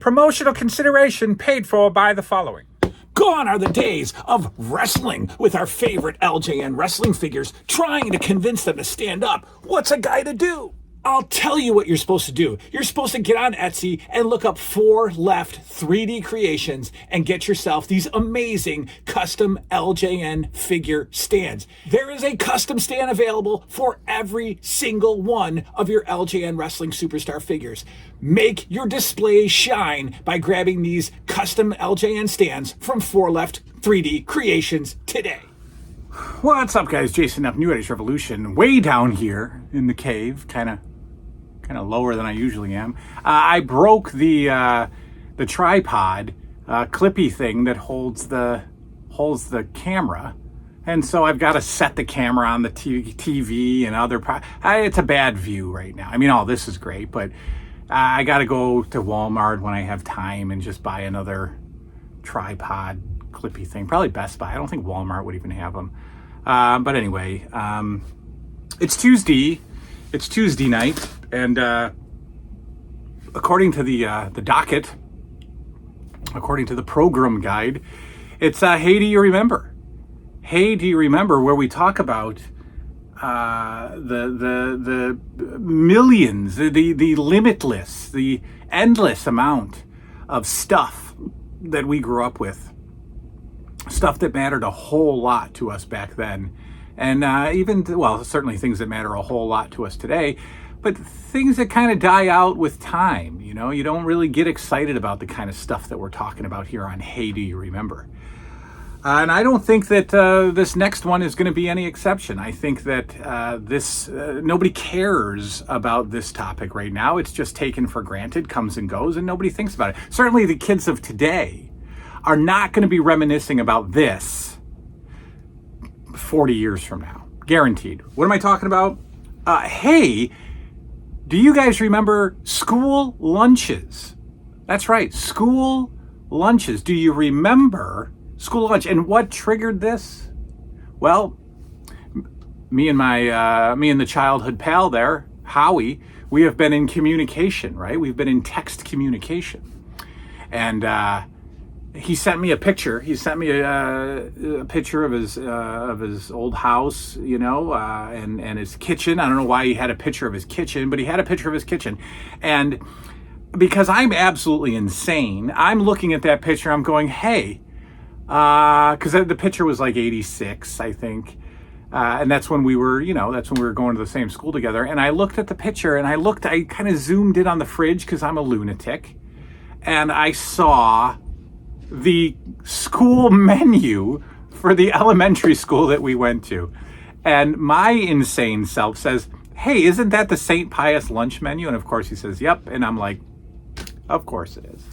Promotional consideration paid for by the following. Gone are the days of wrestling with our favorite LJN wrestling figures, trying to convince them to stand up. What's a guy to do? I'll tell you what you're supposed to do. You're supposed to get on Etsy and look up 4 Left 3D Creations and get yourself these amazing custom LJN figure stands. There is a custom stand available for every single one of your LJN wrestling superstar figures. Make your display shine by grabbing these custom LJN stands from 4 Left 3D Creations today. What's up, guys? Jason up, New Age Revolution, way down here in the cave, kind of lower than I usually am. I broke the tripod clippy thing that holds the camera, and so I've got to set the camera on the TV and other. It's a bad view right now. I mean, all this is great, but I got to go to Walmart when I have time and just buy another tripod clippy thing. Probably Best Buy. I don't think Walmart would even have them. But anyway, it's Tuesday. It's Tuesday night, and according to the docket, according to the program guide, it's Hey, do you remember? Hey, do you remember? Where we talk about the millions, the limitless, the endless amount of stuff that we grew up with. Stuff that mattered a whole lot to us back then. And certainly things that matter a whole lot to us today, but things that kind of die out with time. You know, you don't really get excited about the kind of stuff that we're talking about here on Hey, Do You Remember? And I don't think that this next one is going to be any exception. I think that nobody cares about this topic right now. It's just taken for granted, comes and goes, and nobody thinks about it. Certainly the kids of today are not going to be reminiscing about this 40 years from now. Guaranteed. What am I talking about? Hey, do you guys remember school lunches? That's right, school lunches. Do you remember school lunch? And what triggered this? Well, me and the childhood pal there, Howie, we have been in communication, right? We've been in text communication. And he sent me a picture. He sent me a picture of his old house, you know, and his kitchen. I don't know why he had a picture of his kitchen, but he had a picture of his kitchen. And because I'm absolutely insane, I'm looking at that picture. I'm going, hey, because the picture was like 86, I think. And that's when we were going to the same school together. And I looked at the picture and I kind of zoomed in on the fridge because I'm a lunatic. And I saw the school menu for the elementary school that we went to. And my insane self says, hey, isn't that the St. Pius lunch menu? And of course he says, yep. And I'm like, of course it is.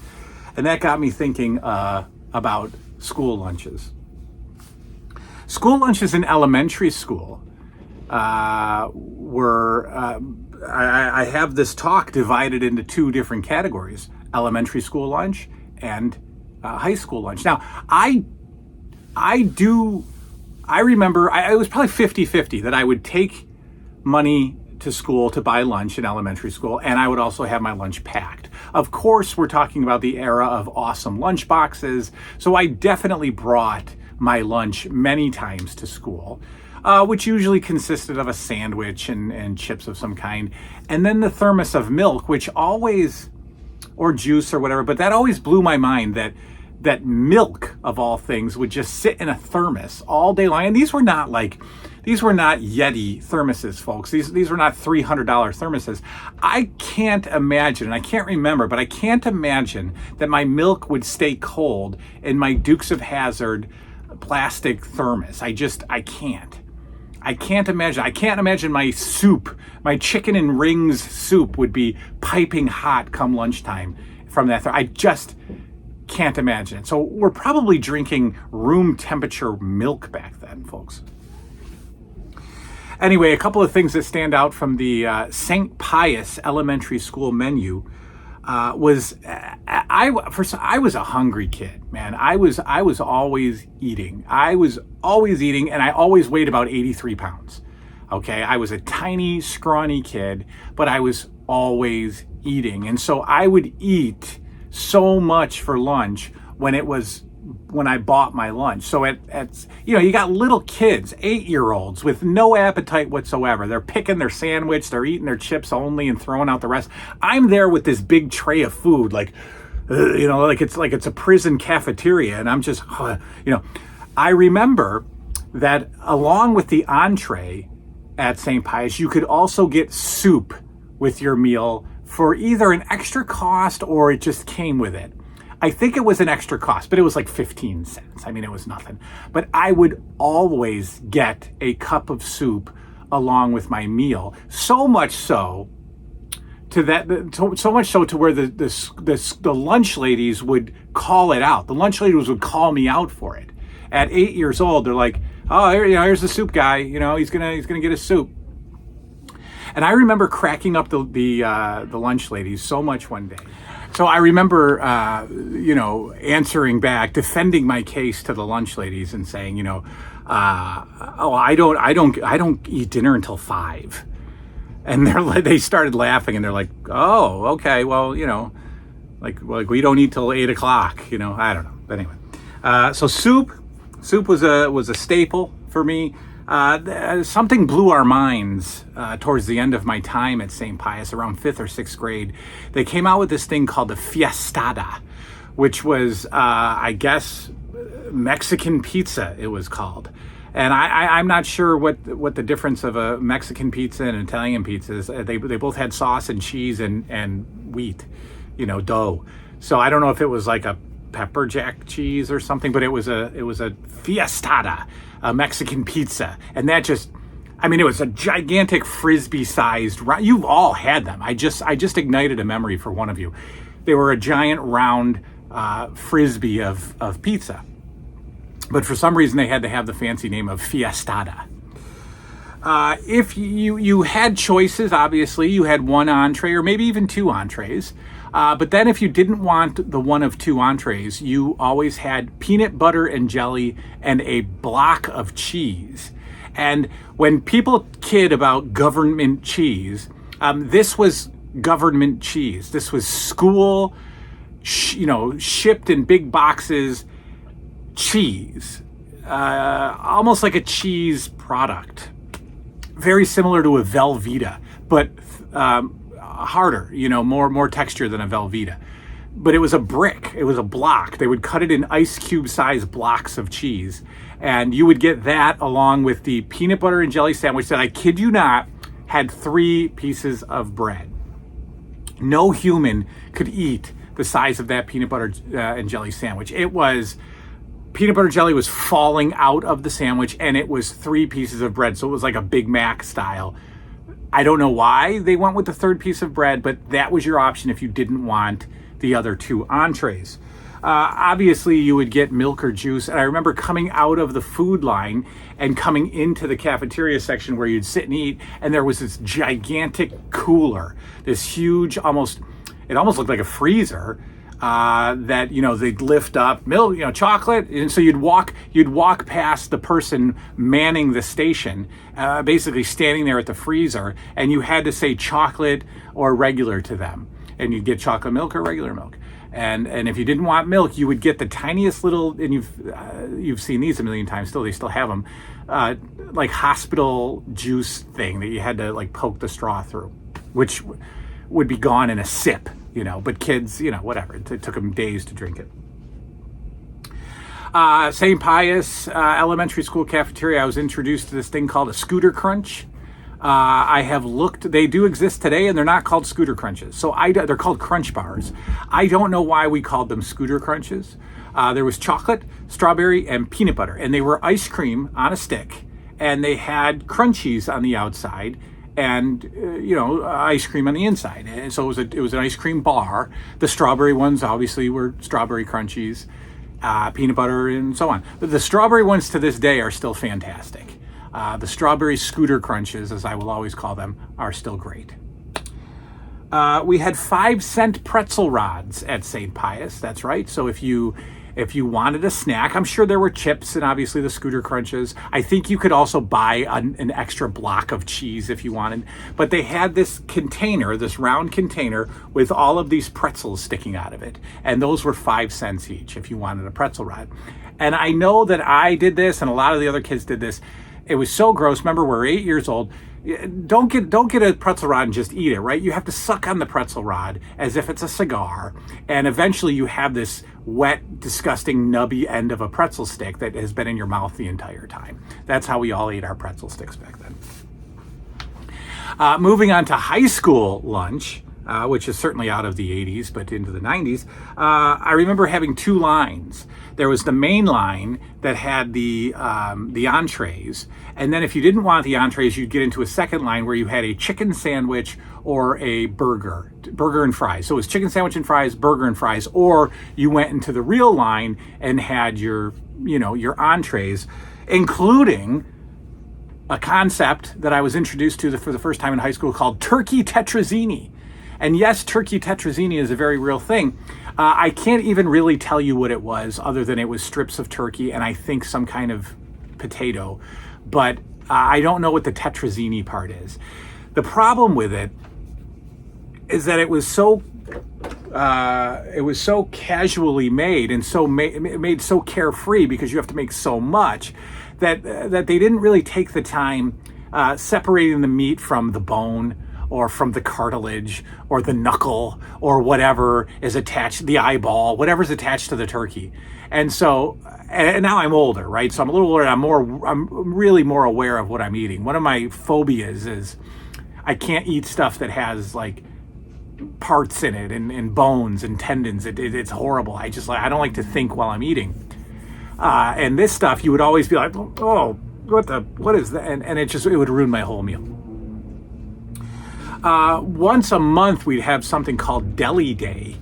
And that got me thinking about school lunches. School lunches in elementary school were, I have this talk divided into 2 different categories: elementary school lunch and high school lunch. Now, I remember it was probably 50-50 that I would take money to school to buy lunch in elementary school, and I would also have my lunch packed. Of course, we're talking about the era of awesome lunch boxes, so I definitely brought my lunch many times to school, which usually consisted of a sandwich and chips of some kind, and then the thermos of milk, which always, or juice or whatever, but that always blew my mind that milk, of all things, would just sit in a thermos all day long. And these were not Yeti thermoses, folks. These were not $300 thermoses. I can't imagine, and I can't remember, but I can't imagine that my milk would stay cold in my Dukes of Hazzard plastic thermos. I can't. I can't imagine. I can't imagine my soup, my chicken and rings soup, would be piping hot come lunchtime from that. I just can't imagine it. So we're probably drinking room temperature milk back then, folks. Anyway, a couple of things that stand out from the St. Pius elementary school menu was I was a hungry kid, man. I was always eating. And I always weighed about 83 pounds. Okay, I was a tiny, scrawny kid, but I was always eating. And so I would eat so much for lunch when I bought my lunch. So you got little kids, 8-year-olds with no appetite whatsoever. They're picking their sandwich, they're eating their chips only and throwing out the rest. I'm there with this big tray of food, like it's a prison cafeteria, and I'm just, I remember that along with the entree at St. Pius, you could also get soup with your meal for either an extra cost or it just came with it. I think it was an extra cost, but it was like 15 cents. I mean, it was nothing. But I would always get a cup of soup along with my meal. So much so to where the lunch ladies would call it out. The lunch ladies would call me out for it. At 8 years old, they're like, "Oh, here's the soup guy. He's gonna get his soup." And I remember cracking up the lunch ladies so much one day. So I remember, answering back, defending my case to the lunch ladies and saying, I don't eat dinner until 5. And they started laughing and they're like, "Oh, okay, well, like we don't eat till 8 o'clock, I don't know." But anyway, so soup was a staple for me. Something blew our minds towards the end of my time at St. Pius, around 5th or 6th grade. They came out with this thing called the fiestada, which was, I guess, Mexican pizza, it was called. And I'm not sure what the difference of a Mexican pizza and an Italian pizza is. They both had sauce and cheese and wheat, dough. So I don't know if it was like a pepper jack cheese or something, but it was a fiestada, a Mexican pizza. And that it was a gigantic frisbee-sized. You've all had them. I just ignited a memory for one of you. They were a giant round frisbee of pizza, but for some reason they had to have the fancy name of fiestada. If you had choices, obviously you had one entree or maybe even 2 entrees. But then if you didn't want the one of 2 entrees, you always had peanut butter and jelly and a block of cheese. And when people kid about government cheese, this was government cheese. This was school, shipped in big boxes cheese, almost like a cheese product. Very similar to a Velveeta, but harder, more texture than a Velveeta. But it was a brick, it was a block. They would cut it in ice cube sized blocks of cheese. And you would get that along with the peanut butter and jelly sandwich that, I kid you not, had 3 pieces of bread. No human could eat the size of that peanut butter and jelly sandwich. Peanut butter jelly was falling out of the sandwich, and it was 3 pieces of bread. So it was like a Big Mac style. I don't know why they went with the 3rd piece of bread, but that was your option if you didn't want the other 2 entrees. Obviously, you would get milk or juice. And I remember coming out of the food line and coming into the cafeteria section where you'd sit and eat, and there was this gigantic cooler, this huge, it almost looked like a freezer, that they'd lift up milk, chocolate, and so you'd walk past the person manning the station, basically standing there at the freezer, and you had to say chocolate or regular to them, and you'd get chocolate milk or regular milk. And if you didn't want milk, you would get the tiniest little, and you've seen these a million times. They still have them, like hospital juice thing that you had to like poke the straw through, which would be gone in a sip. But kids, whatever. It took them days to drink it. St. Pius Elementary School cafeteria, I was introduced to this thing called a Scooter Crunch. I have looked, they do exist today, and they're not called Scooter Crunches. So they're called Crunch Bars. I don't know why we called them Scooter Crunches. There was chocolate, strawberry, and peanut butter, and they were ice cream on a stick, and they had crunchies on the outside, and ice cream on the inside. And so it was an ice cream bar. The strawberry ones obviously were strawberry crunchies, peanut butter, and so on. But the strawberry ones to this day are still fantastic. The strawberry Scooter Crunches, as I will always call them, are still great. We had 5-cent pretzel rods at St. Pius. That's right. So if you If you wanted a snack, I'm sure there were chips and obviously the Scooter Crunches. I think you could also buy an extra block of cheese if you wanted. But they had this container, this round container with all of these pretzels sticking out of it. And those were 5 cents each if you wanted a pretzel rod. And I know that I did this and a lot of the other kids did this. It was so gross. Remember, we're 8 years old. Don't get a pretzel rod and just eat it, right? You have to suck on the pretzel rod as if it's a cigar. And eventually you have this wet, disgusting, nubby end of a pretzel stick that has been in your mouth the entire time. That's how we all ate our pretzel sticks back then. Moving on to high school lunch, which is certainly out of the 80s, but into the 90s, I remember having 2 lines. There was the main line that had the entrees, and then if you didn't want the entrees, you'd get into a second line where you had a chicken sandwich or a burger and fries. So it was chicken sandwich and fries, burger and fries, or you went into the real line and had your entrees, including a concept that I was introduced to for the first time in high school called turkey tetrazzini. And yes, turkey tetrazzini is a very real thing. I can't even really tell you what it was other than it was strips of turkey and I think some kind of potato. But I don't know what the tetrazzini part is. The problem with it is that it was so casually made and made so carefree because you have to make so much that they didn't really take the time separating the meat from the bone or from the cartilage or the knuckle or whatever is attached, the eyeball, whatever's attached to the turkey. And so, and now I'm older, right? So I'm a little older. I'm really more aware of what I'm eating. One of my phobias is I can't eat stuff that has like parts in it and bones and tendons. It's horrible. I don't like to think while I'm eating. And this stuff, you would always be like, oh, what is that? And it would ruin my whole meal. Once a month, we'd have something called Deli Day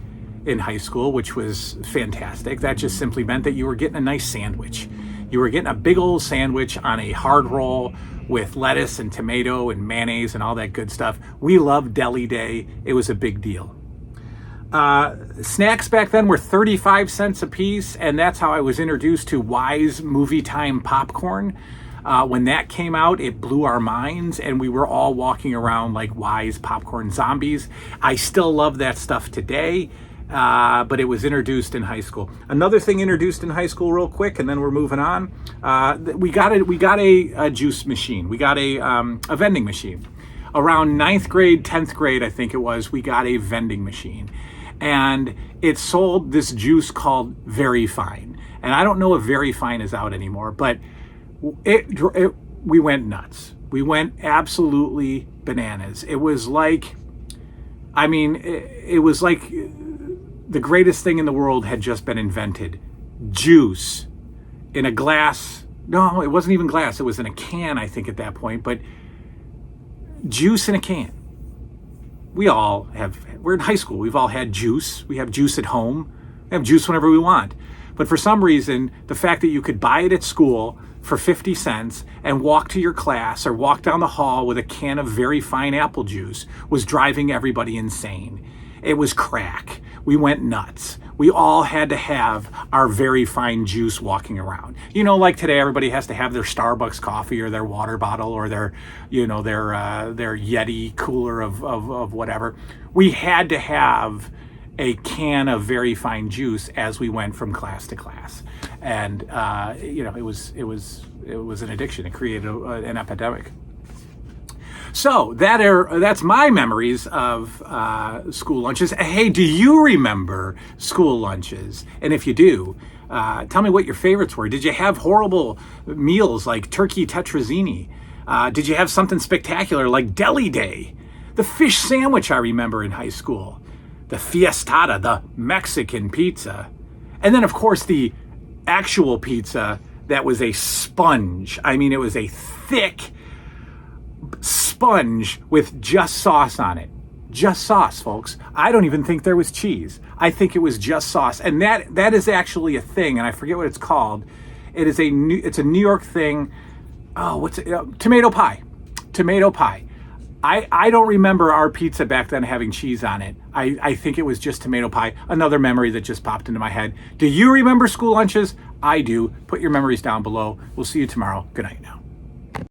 in high school, which was fantastic. That just simply meant that you were getting a nice sandwich. You were getting a big old sandwich on a hard roll with lettuce and tomato and mayonnaise and all that good stuff. We loved Deli Day. It was a big deal. Snacks back then were 35 cents a piece, and that's how I was introduced to Wise Movie Time popcorn. When that came out, it blew our minds, and we were all walking around like Wise popcorn zombies. I still love that stuff today, but it was introduced in high school. Another thing introduced in high school real quick, and then we're moving on. We got a juice machine. We got a vending machine. Around 9th grade, 10th grade, I think it was, we got a vending machine. And it sold this juice called Very Fine. And I don't know if Very Fine is out anymore, but we went nuts. We went absolutely bananas. It was like, it was like the greatest thing in the world had just been invented. Juice in a glass. No, it wasn't even glass. It was in a can, I think, at that point. But juice in a can. We're in high school. We've all had juice. We have juice at home. We have juice whenever we want. But for some reason, the fact that you could buy it at school for 50 cents and walk to your class or walk down the hall with a can of Very Fine apple juice was driving everybody insane. It was crack. We went nuts. We all had to have our Very Fine juice walking around. Like today, everybody has to have their Starbucks coffee or their water bottle or their Yeti cooler of whatever. We had to have a can of Very Fine juice as we went from class to class, and it was an addiction. It created an epidemic. So that's my memories of school lunches. Hey, do you remember school lunches? And if you do, tell me what your favorites were. Did you have horrible meals like turkey tetrazzini? Did you have something spectacular like Deli Day? The fish sandwich I remember in high school. The fiestada, the Mexican pizza. And then, of course, the actual pizza that was a sponge. It was a thick sponge with just sauce on it. Just sauce, folks. I don't even think there was cheese. I think it was just sauce. And that is actually a thing, and I forget what it's called. It's a New York thing. Oh, what's it? Tomato pie. Tomato pie. I don't remember our pizza back then having cheese on it. I think it was just tomato pie. Another memory that just popped into my head. Do you remember school lunches? I do. Put your memories down below. We'll see you tomorrow. Good night now.